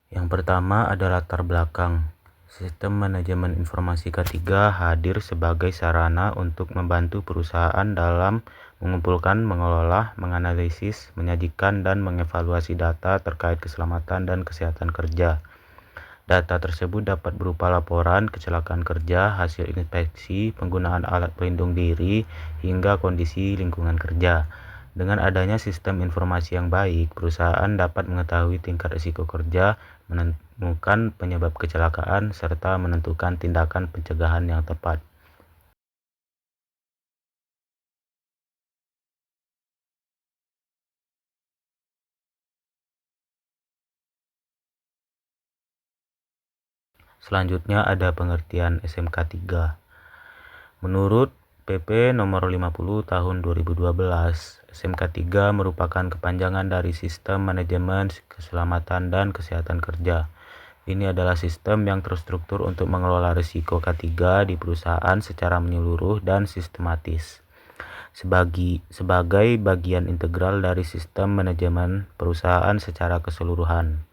Yang pertama ada latar belakang. Sistem manajemen informasi K3 hadir sebagai sarana untuk membantu perusahaan dalam mengumpulkan, mengelola, menganalisis, menyajikan, dan mengevaluasi data terkait keselamatan dan kesehatan kerja. Data tersebut dapat berupa laporan kecelakaan kerja, hasil inspeksi, penggunaan alat pelindung diri, hingga kondisi lingkungan kerja. Dengan adanya sistem informasi yang baik, perusahaan dapat mengetahui tingkat risiko kerja, menemukan penyebab kecelakaan, serta menentukan tindakan pencegahan yang tepat. Selanjutnya ada pengertian SMK 3. Menurut PP nomor 50 tahun 2012, SMK 3 merupakan kepanjangan dari Sistem Manajemen Keselamatan dan Kesehatan Kerja. Ini adalah sistem yang terstruktur untuk mengelola risiko K3 di perusahaan secara menyeluruh dan sistematis. Sebagai bagian integral dari sistem manajemen perusahaan secara keseluruhan.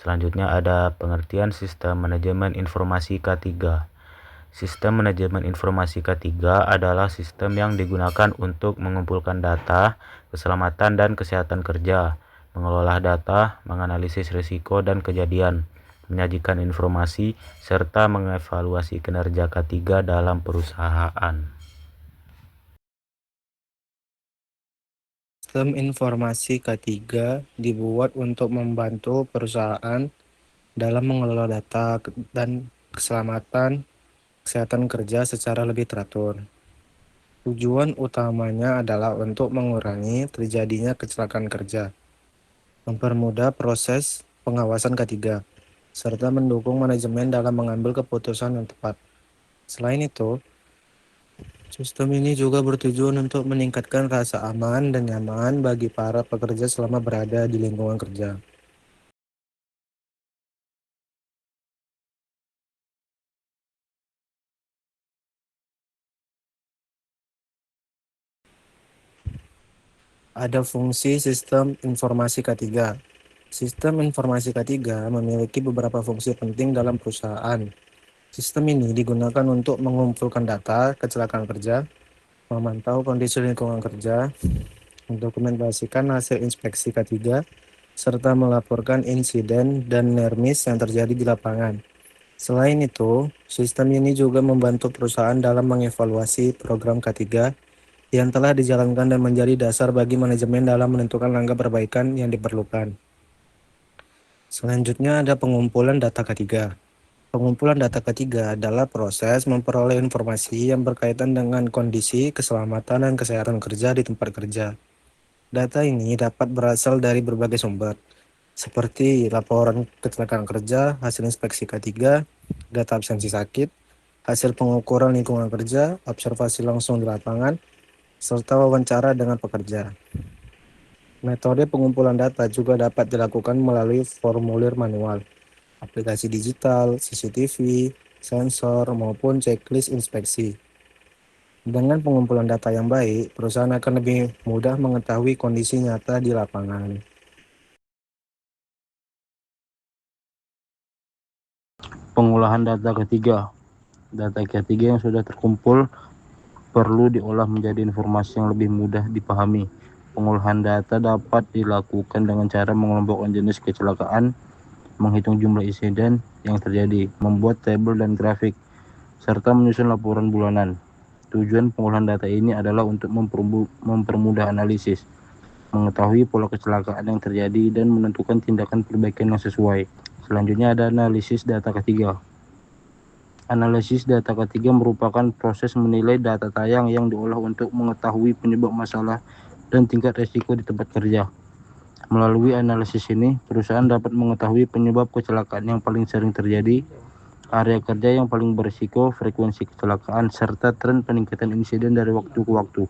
Selanjutnya ada pengertian sistem manajemen informasi K3. Sistem manajemen informasi K3 adalah sistem yang digunakan untuk mengumpulkan data, keselamatan dan kesehatan kerja, mengelola data, menganalisis risiko dan kejadian, menyajikan informasi, serta mengevaluasi kinerja K3 dalam perusahaan. Sistem informasi K3 dibuat untuk membantu perusahaan dalam mengelola data dan keselamatan kesehatan kerja secara lebih teratur. Tujuan utamanya adalah untuk mengurangi terjadinya kecelakaan kerja, mempermudah proses pengawasan K3, serta mendukung manajemen dalam mengambil keputusan yang tepat. Selain itu, sistem ini juga bertujuan untuk meningkatkan rasa aman dan nyaman bagi para pekerja selama berada di lingkungan kerja. Ada fungsi sistem informasi K3. Sistem informasi K3 memiliki beberapa fungsi penting dalam perusahaan. Sistem ini digunakan untuk mengumpulkan data kecelakaan kerja, memantau kondisi lingkungan kerja, mendokumentasikan hasil inspeksi K3, serta melaporkan insiden dan near-miss yang terjadi di lapangan. Selain itu, sistem ini juga membantu perusahaan dalam mengevaluasi program K3 yang telah dijalankan dan menjadi dasar bagi manajemen dalam menentukan langkah perbaikan yang diperlukan. Selanjutnya ada pengumpulan data K3. Pengumpulan data K3 adalah proses memperoleh informasi yang berkaitan dengan kondisi, keselamatan, dan kesehatan kerja di tempat kerja. Data ini dapat berasal dari berbagai sumber, seperti laporan kecelakaan kerja, hasil inspeksi K3, data absensi sakit, hasil pengukuran lingkungan kerja, observasi langsung di lapangan, serta wawancara dengan pekerja. Metode pengumpulan data juga dapat dilakukan melalui formulir manual, aplikasi digital, CCTV, sensor, maupun checklist inspeksi. Dengan pengumpulan data yang baik, perusahaan akan lebih mudah mengetahui kondisi nyata di lapangan. Pengolahan data ketiga. Data ketiga yang sudah terkumpul perlu diolah menjadi informasi yang lebih mudah dipahami. Pengolahan data dapat dilakukan dengan cara mengelompokkan jenis kecelakaan, menghitung jumlah insiden yang terjadi, membuat tabel dan grafik, serta menyusun laporan bulanan. Tujuan pengolahan data ini adalah untuk mempermudah analisis, mengetahui pola kecelakaan yang terjadi, dan menentukan tindakan perbaikan yang sesuai. Selanjutnya ada analisis data ketiga. Analisis data ketiga merupakan proses menilai data tayang yang diolah untuk mengetahui penyebab masalah dan tingkat risiko di tempat kerja. Melalui analisis ini, perusahaan dapat mengetahui penyebab kecelakaan yang paling sering terjadi, area kerja yang paling berisiko, frekuensi kecelakaan, serta tren peningkatan insiden dari waktu ke waktu.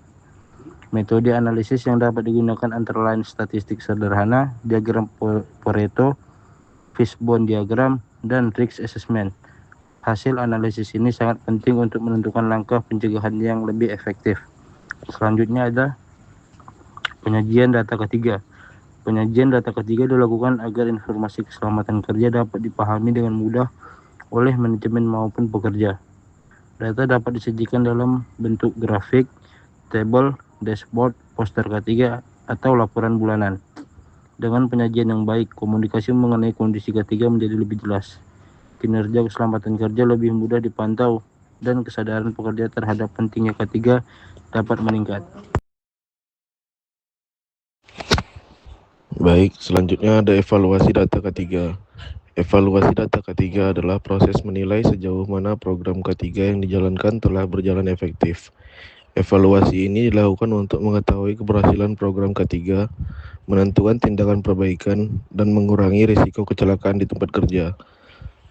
Metode analisis yang dapat digunakan antara lain statistik sederhana, diagram Pareto, fishbone diagram, dan risk assessment. Hasil analisis ini sangat penting untuk menentukan langkah pencegahan yang lebih efektif. Selanjutnya ada penyajian data ketiga. Penyajian data ketiga dilakukan agar informasi keselamatan kerja dapat dipahami dengan mudah oleh manajemen maupun pekerja. Data dapat disajikan dalam bentuk grafik, tabel, dashboard, poster K3, atau laporan bulanan. Dengan penyajian yang baik, komunikasi mengenai kondisi K3 menjadi lebih jelas. Kinerja keselamatan kerja lebih mudah dipantau dan kesadaran pekerja terhadap pentingnya K3 dapat meningkat. Baik, selanjutnya ada evaluasi data K3. Evaluasi data K3 adalah proses menilai sejauh mana program K3 yang dijalankan telah berjalan efektif. Evaluasi ini dilakukan untuk mengetahui keberhasilan program K3, menentukan tindakan perbaikan, dan mengurangi risiko kecelakaan di tempat kerja.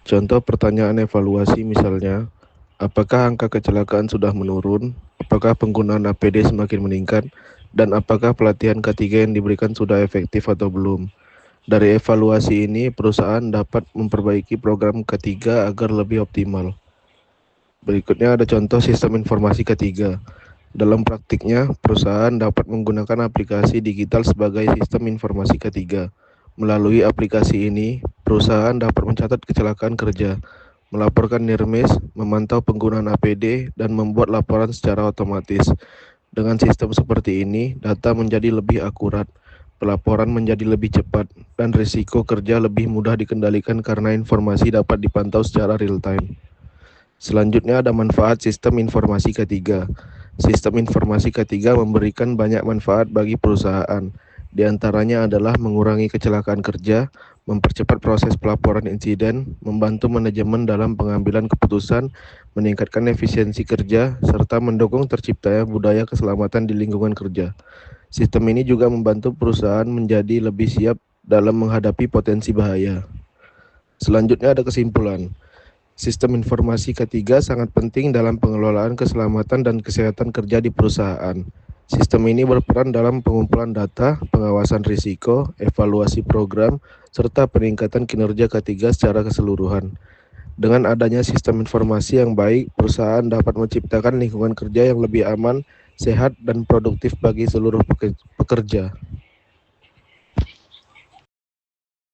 Contoh pertanyaan evaluasi misalnya, apakah angka kecelakaan sudah menurun, apakah penggunaan APD semakin meningkat, dan apakah pelatihan K3 yang diberikan sudah efektif atau belum. Dari evaluasi ini, perusahaan dapat memperbaiki program K3 agar lebih optimal. Berikutnya ada contoh sistem informasi K3. Dalam praktiknya, perusahaan dapat menggunakan aplikasi digital sebagai sistem informasi K3. Melalui aplikasi ini, perusahaan dapat mencatat kecelakaan kerja, melaporkan NIRMIS, memantau penggunaan APD, dan membuat laporan secara otomatis. Dengan sistem seperti ini, data menjadi lebih akurat, pelaporan menjadi lebih cepat, dan risiko kerja lebih mudah dikendalikan karena informasi dapat dipantau secara real-time. Selanjutnya ada manfaat sistem informasi K3. Sistem informasi K3 memberikan banyak manfaat bagi perusahaan. Di antaranya adalah mengurangi kecelakaan kerja, mempercepat proses pelaporan insiden, membantu manajemen dalam pengambilan keputusan, meningkatkan efisiensi kerja, serta mendukung terciptanya budaya keselamatan di lingkungan kerja. Sistem ini juga membantu perusahaan menjadi lebih siap dalam menghadapi potensi bahaya. Selanjutnya ada kesimpulan. Sistem informasi K3 sangat penting dalam pengelolaan keselamatan dan kesehatan kerja di perusahaan. Sistem ini berperan dalam pengumpulan data, pengawasan risiko, evaluasi program, serta peningkatan kinerja K3 secara keseluruhan. Dengan adanya sistem informasi yang baik, perusahaan dapat menciptakan lingkungan kerja yang lebih aman, sehat, dan produktif bagi seluruh pekerja.